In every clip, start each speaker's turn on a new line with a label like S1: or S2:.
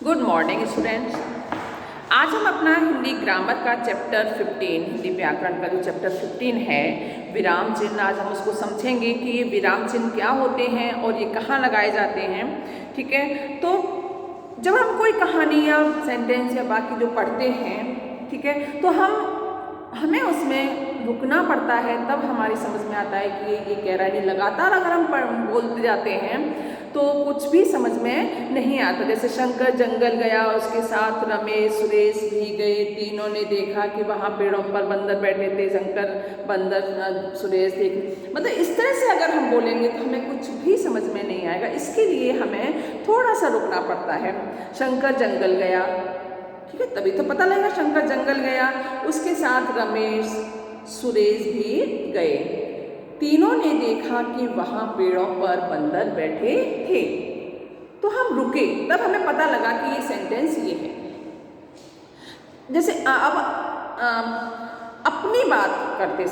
S1: Good morning students. आज हम अपना हिंदी ग्रामर का चैप्टर 15 हिंदी व्याकरण का जो चैप्टर 15 है विराम चिन्ह, आज हम उसको समझेंगे कि ये विराम चिन्ह क्या होते हैं और ये कहाँ लगाए जाते हैं। ठीक है, तो जब हम कोई कहानी या सेंटेंस या बाकी जो पढ़ते हैं, ठीक है, तो हमें उसमें रुकना पड़ता है, तब हमारी समझ में आता है कि ये कह रहा है। ये लगातार अगर हम बोलते जाते हैं तो कुछ भी समझ में नहीं आता। जैसे शंकर जंगल गया, उसके साथ रमेश सुरेश भी गए, तीनों ने देखा कि वहाँ पेड़ों पर बंदर बैठे थे। शंकर बंदर सुरेश देख, मतलब इस तरह से अगर हम बोलेंगे तो हमें कुछ भी समझ में नहीं आएगा। इसके लिए हमें थोड़ा सा रुकना पड़ता है। शंकर जंगल गया, ठीक है, तभी तो पता लगेगा शंकर जंगल गया। उसके साथ रमेश सुरेश भी गए, तीनों ने देखा कि वहाँ पेड़ों पर बंदर बैठे थे। तो हम रुके, तब हमें पता लगा कि ये सेंटेंस ये है। जैसे अब अपनी बात करते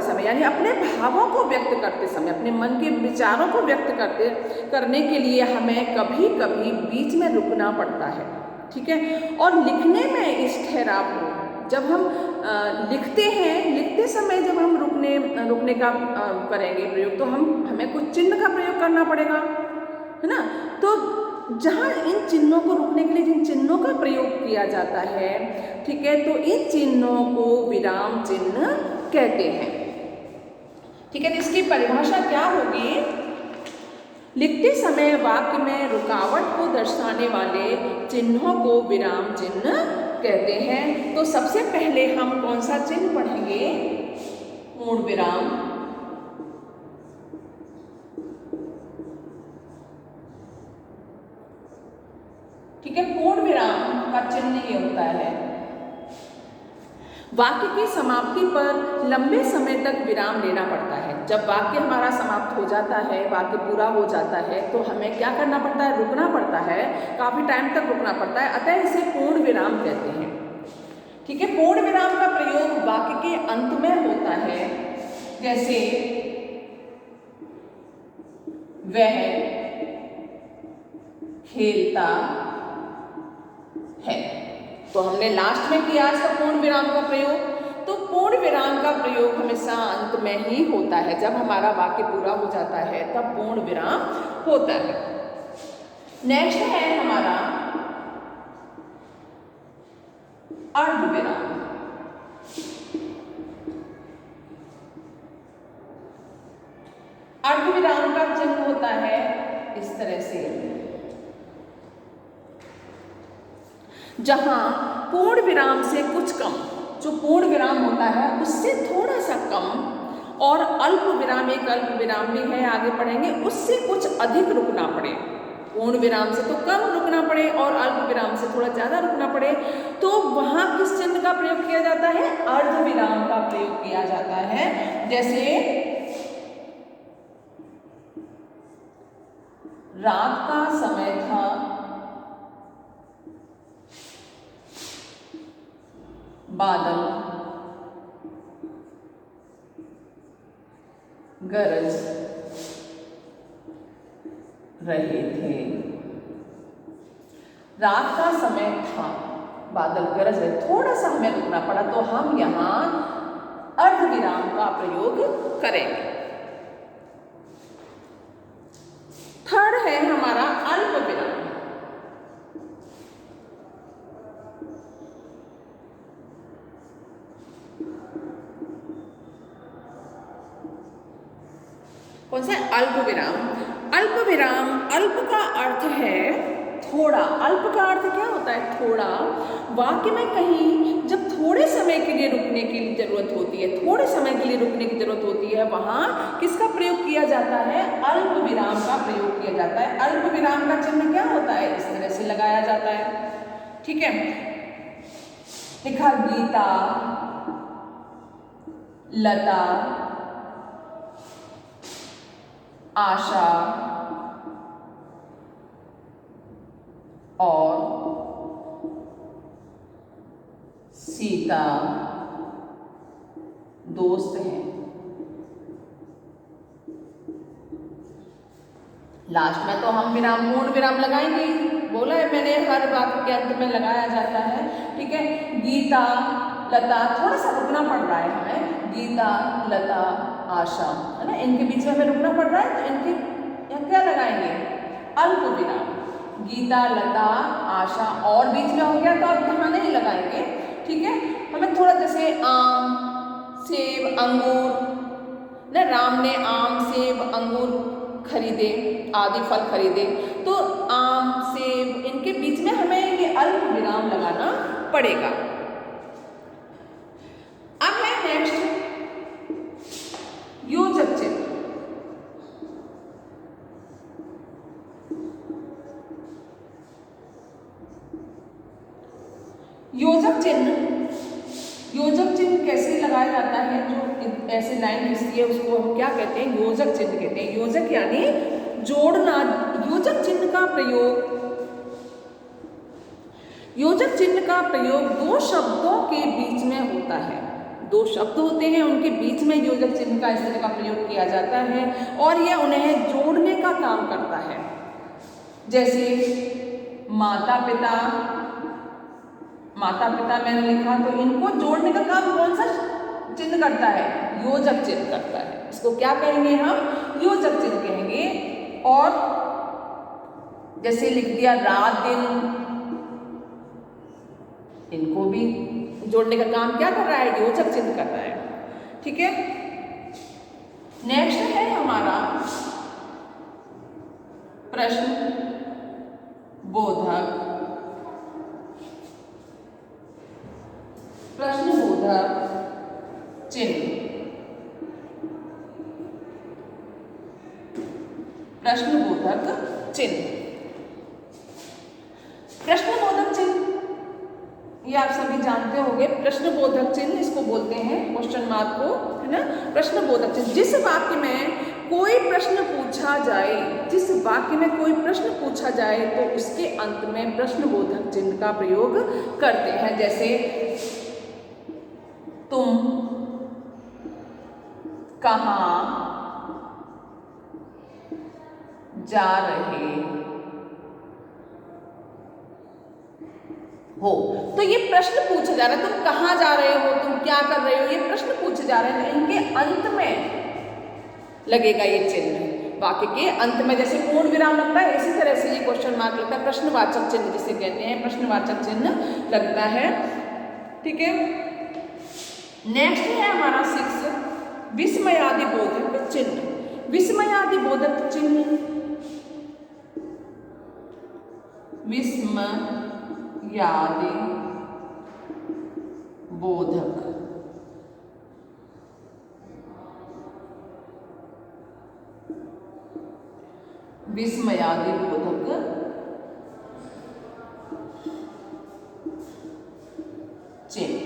S1: समय यानी अपने भावों को व्यक्त करते समय, अपने मन के विचारों को व्यक्त करने के लिए हमें कभी कभी बीच में रुकना पड़ता है। ठीक है, और लिखने में इस ठहराव को जब हम लिखते हैं, लिखते समय जब हम रुकने का करेंगे प्रयोग, तो हमें कुछ चिन्ह का प्रयोग करना पड़ेगा, है ना। तो जहाँ इन चिन्हों को रुकने के लिए जिन चिन्हों का प्रयोग किया जाता है, ठीक है, तो इन चिन्हों को विराम चिन्ह कहते हैं। ठीक है, तो इसकी परिभाषा क्या होगी? लिखते समय वाक्य में रुकावट को दर्शाने वाले चिन्हों को विराम चिन्ह कहते हैं। तो सबसे पहले हम कौन सा चिन्ह पढ़ेंगे? पूर्ण विराम। ठीक है, पूर्ण विराम का चिन्ह ये होता है, वाक्य की समाप्ति पर लंबे समय तक विराम लेना पड़ता है। जब वाक्य हमारा समाप्त हो जाता है, वाक्य पूरा हो जाता है, तो हमें क्या करना पड़ता है? रुकना पड़ता है, काफी टाइम तक रुकना पड़ता है। अतः इसे पूर्ण विराम कहते हैं। ठीक है, पूर्ण विराम का प्रयोग वाक्य के अंत में होता है, जैसे वह खेलता है। तो हमने लास्ट में किया इसका पूर्ण विराम का प्रयोग। तो पूर्ण विराम का प्रयोग हमेशा अंत में ही होता है। जब हमारा वाक्य पूरा हो जाता है तब पूर्ण विराम होता है। नेक्स्ट है हमारा अर्ध विराम। अर्ध विराम का चिन्ह होता है इस तरह से, जहां पूर्ण विराम से कुछ कम, जो पूर्ण विराम होता है उससे थोड़ा सा कम, और अल्प विराम, एक अल्प विराम भी है, आगे पढ़ेंगे, उससे कुछ अधिक रुकना पड़े। पूर्ण विराम से तो कम रुकना पड़े और अल्प विराम से थोड़ा ज्यादा रुकना पड़े, तो वहां किस चिन्ह का प्रयोग किया जाता है? अर्ध विराम का प्रयोग किया जाता है। जैसे रात का समय था, बादल गरज रहे थे। रात का समय था, बादल गरज रहे, थोड़ा सा हमें रुकना पड़ा, तो हम यहां अर्ध विराम का प्रयोग करेंगे। थर्ड है हमारा अल्प विराम। कौन सा? अल्प विराम। अल्प विराम, अल्प का अर्थ है थोड़ा। अल्प का अर्थ क्या होता है? थोड़ा। वाक्य में कहीं जब थोड़े समय के लिए रुकने की जरूरत होती है, थोड़े समय के लिए रुकने की जरूरत होती है, वहां किसका प्रयोग किया जाता है? अल्प विराम का प्रयोग किया जाता है। अल्प विराम का चिन्ह क्या होता है? इस तरह से लगाया जाता है। ठीक है, लिखा गीता, लता, आशा और सीता दोस्त हैं। लास्ट में तो हम विराम, पूर्ण विराम लगाएंगे। बोला है मैंने, हर वाक्य के अंत में लगाया जाता है। ठीक है, गीता, लता, थोड़ा सा रुकना पड़ रहा है हमें, गीता, लता, आशा, है ना, इनके बीच में हमें रुकना पड़ रहा है, तो इनके यहाँ क्या लगाएंगे, अल्प विराम। गीता, लता, आशा और बीच में हो गया तो अब यहाँ नहीं लगाएंगे। ठीक है, हमें थोड़ा जैसे आम, सेब, अंगूर ना, राम ने आम, सेब, अंगूर खरीदे, आदि फल खरीदे, तो आम, सेब, इनके बीच में हमें ये अल्प विराम लगाना पड़ेगा। अब है नेक्स्ट योजक चिन्ह। योजक चिन्ह कैसे लगाया जाता है, जो ऐसे लाइन खींचती है उसको हम क्या कहते हैं, योजक चिन्ह कहते हैं। योजक यानी जोड़ना। योजक चिन्ह का प्रयोग दो शब्दों के बीच में होता है। दो शब्द होते हैं, उनके बीच में योजक चिन्ह का इस तरह का प्रयोग किया जाता है और यह उन्हें जोड़ने का काम करता है। जैसे माता पिता मैंने लिखा, तो इनको जोड़ने का काम कौन सा चिन्ह करता है, योजक चिन्ह करता है। इसको क्या कहेंगे हम, योजक चिन्ह कहेंगे। और जैसे लिख दिया रात दिन, इनको भी जोड़ने का काम क्या कर रहा है, योजक चिन्ह कर रहा है। ठीक है, नेक्स्ट है हमारा प्रश्न बोधक चिन्ह। प्रश्नबोधक चिन्ह ये आप सभी जानते होंगे। प्रश्नबोधक चिन्ह इसको बोलते हैं, क्वेश्चन मार्क को, है ना। प्रश्नबोधक चिन्ह, जिस वाक्य में कोई प्रश्न पूछा जाए तो उसके अंत में प्रश्नबोधक चिन्ह का प्रयोग करते हैं। जैसे तुम कहाँ जा रहे हो, तो ये प्रश्न पूछा जा रहा है, तुम कहाँ जा रहे हो, तुम क्या कर रहे हो, ये प्रश्न पूछे जा रहे हैं। इनके अंत में लगेगा ये चिन्ह, वाक्य के अंत में जैसे पूर्ण विराम लगता है, इसी तरह से ये क्वेश्चन मार्क लगता है, प्रश्नवाचक चिन्ह जिसे कहते हैं, प्रश्नवाचक चिन्ह लगता है। ठीक है, नेक्स्ट है हमारा 6 विस्मयादि बोधक चिन्ह। विस्मयादि बोधक चिन्ह, विस्मयादि बोधक चिन्ह।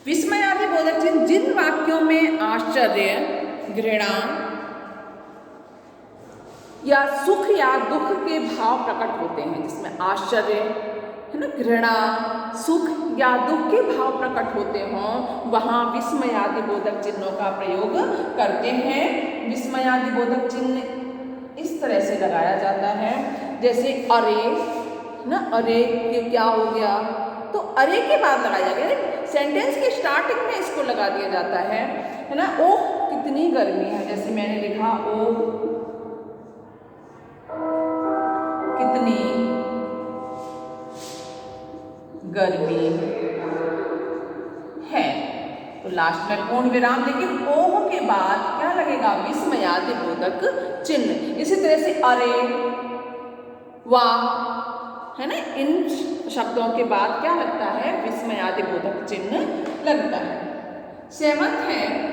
S1: विस्मयादि बोधक चिन्ह जिन वाक्यों में आश्चर्य, घृणा या सुख या दुख के भाव प्रकट होते हैं, जिसमें आश्चर्य, है ना, घृणा, सुख या दुख के भाव प्रकट होते हों, वहाँ विस्मयादि बोधक चिन्हों का प्रयोग करते हैं। विस्मयादि बोधक चिन्ह इस तरह से लगाया जाता है, जैसे अरे ना, अरे ये क्या हो गया, तो अरे के बाद लगाया गया, सेंटेंस के स्टार्टिंग में 있고 लगा दिया जाता है ना। ओह कितनी गर्मी है, जैसे मैंने लिखा ओह कितनी गर्मी है, तो लास्ट में पूर्ण विराम, लेकिन ओह के बाद क्या लगेगा, विस्मयादि बोधक चिन्ह। इसी तरह से अरे, वाह, है ना, इन शब्दों के बाद क्या लगता है, विस्मयादि बोधक चिन्ह लगता है। 7 है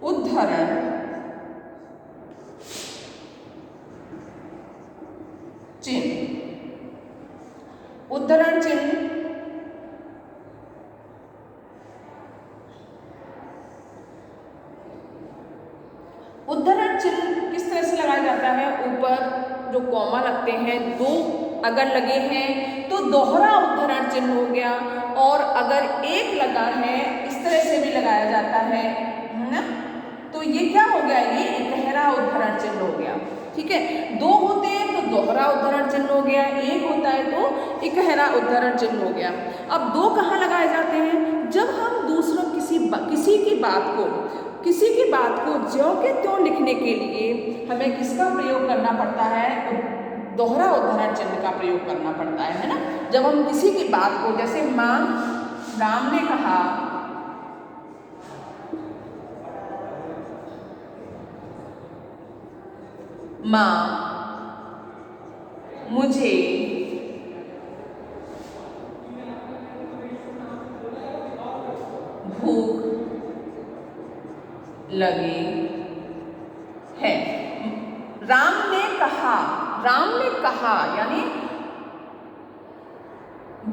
S1: उद्धरण चिन्ह। उद्धरण चिन्ह किस तरह से लगाया जाता है, ऊपर जो कॉमा लगते हैं, 2 अगर लगे हैं तो दोहरा उद्धरण चिन्ह हो गया, और अगर 1 लगा है इस तरह से भी लगाया जाता है ना, तो ये क्या हो गया, ये इकहरा उद्धरण चिन्ह हो गया। ठीक है, दो होते हैं तो दोहरा उद्धरण चिन्ह हो गया, एक होता है तो इकहरा उद्धरण चिन्ह हो गया। अब दो कहाँ लगाए जाते हैं? जब हम दूसरों किसी की बात को ज्यों के त्यों लिखने के लिए हमें किसका प्रयोग करना पड़ता है? दोहरा उद्धरण चिन्ह का प्रयोग करना पड़ता है ना। जब हम किसी की बात को, जैसे माँ राम ने कहा, माँ मुझे भूख लगी है। राम ने कहा यानी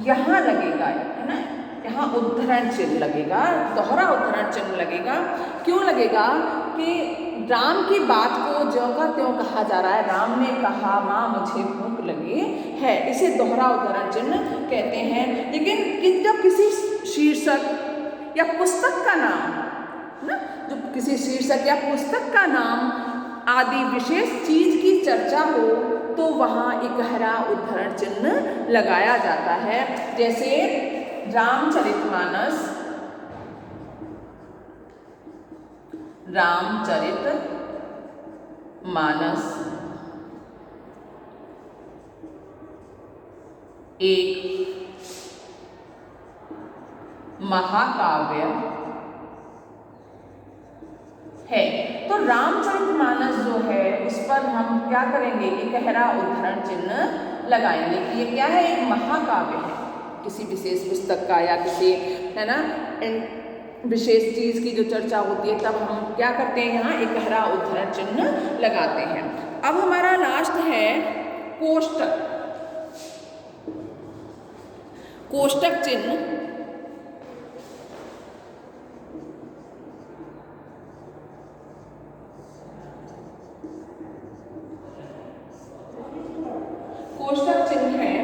S1: यहाँ लगेगा, है ना, यहाँ उद्धरण चिन्ह लगेगा, दोहरा उद्धरण चिन्ह लगेगा। क्यों लगेगा? कि राम की बात को ज्यों का त्यों कहा जा रहा है। राम ने कहा माँ मुझे भूख लगी है, इसे दोहरा उद्धरण चिन्ह कहते हैं। लेकिन जब किसी शीर्षक या पुस्तक का नाम, ना, जो किसी शीर्षक या पुस्तक का नाम आदि विशेष चीज की चर्चा हो तो वहाँ इकहरा उद्धरण चिन्ह लगाया जाता है। जैसे रामचरितमानस एक महाकाव्य है। तो रामचरितमानस जो है उस पर हम क्या करेंगे? इकहरा उद्धरण चिन्ह लगाएंगे कि ये क्या है? एक महाकाव्य है, किसी विशेष पुस्तक का या किसी, है ना, विशेष चीज की जो चर्चा होती है तब हम क्या करते हैं? यहाँ इकहरा उद्धरण चिन्ह लगाते हैं। अब हमारा लास्ट है कोष्टक। कोष्टक चिन्ह कोष्टक चिन्ह है,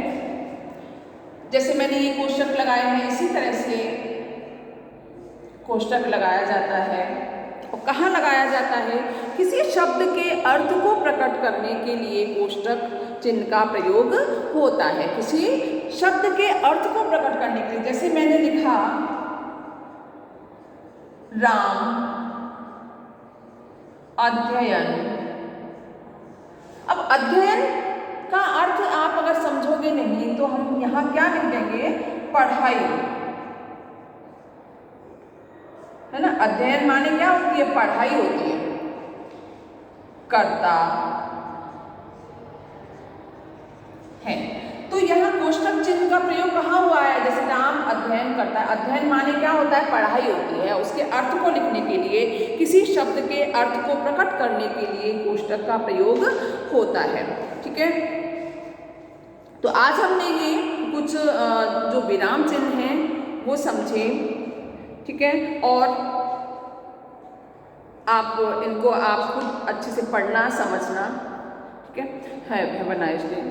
S1: जैसे मैंने ये कोष्टक लगाए हैं इसी तरह से कोष्टक लगाया जाता है। और कहाँ लगाया जाता है? किसी शब्द के अर्थ को प्रकट करने के लिए कोष्टक चिन्ह का प्रयोग होता है। किसी शब्द के अर्थ को प्रकट करने के लिए, जैसे मैंने लिखा राम अध्ययन। अब अध्ययन का अर्थ आप अगर समझोगे नहीं तो हम यहाँ क्या लिख देंगे? पढ़ाई, है ना। अध्ययन माने क्या होती है? पढ़ाई होती है। करता है, तो यहाँ कोष्टक चिन्ह का प्रयोग कहाँ हुआ है? जैसे राम अध्ययन करता है, अध्ययन माने क्या होता है? पढ़ाई होती है। उसके अर्थ को लिखने के लिए, किसी शब्द के अर्थ को प्रकट करने के लिए कोष्टक का प्रयोग होता है। ठीक है, तो आज हमने ये कुछ जो विराम चिन्ह हैं वो समझे। ठीक है, और आप इनको आप खुद अच्छे से पढ़ना समझना। ठीक है, हैव अ नाइस डे।